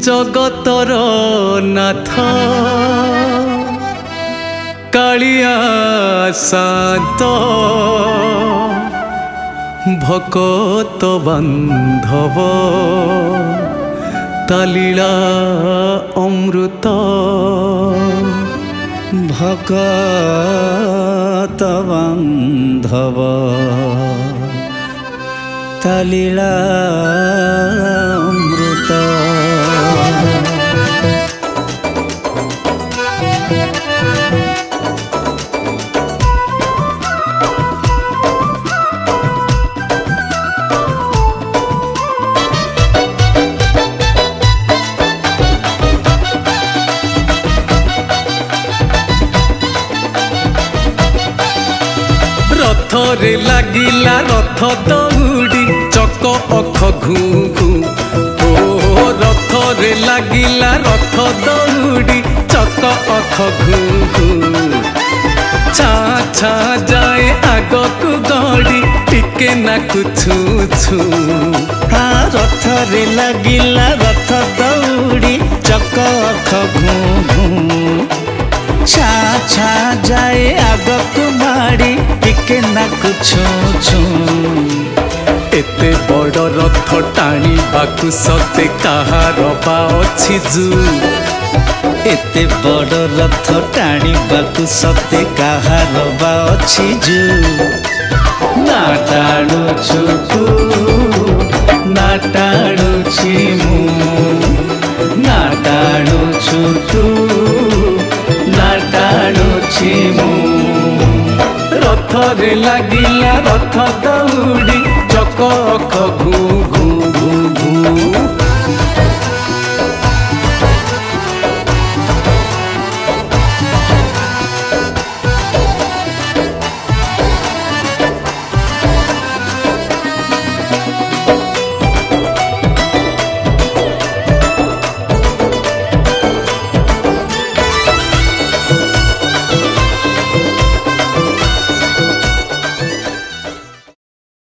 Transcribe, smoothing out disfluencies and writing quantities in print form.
जगतर नाथ कालिया सात भकत बांधव तालीला अमृत भकत बांधव तालीला अमृत रथरे लागिला रथ दौड़ी चक अख घू घू ओ रथरे लागिला रथ दौड़ी चक अख घू घू छा छा जाए आगक गड़ी टिके नाकु छू छू रथरे लागिला रथ दौड़ी चक अख घू घू छा छा जाए आगक माड़ी टिके नाकु छू छू एते बड़ रथ टाणी बाकु सते कहार बा अछि जू एते बड़ रथ टाणी बाकु सते कहार बा अछि जू ना टाणु छु तू ना टाणु छि मु ना टाणु छु तू ना टाणु छि मु रथरे लागिला रथ दौड़ी चक अख घू घू घू घू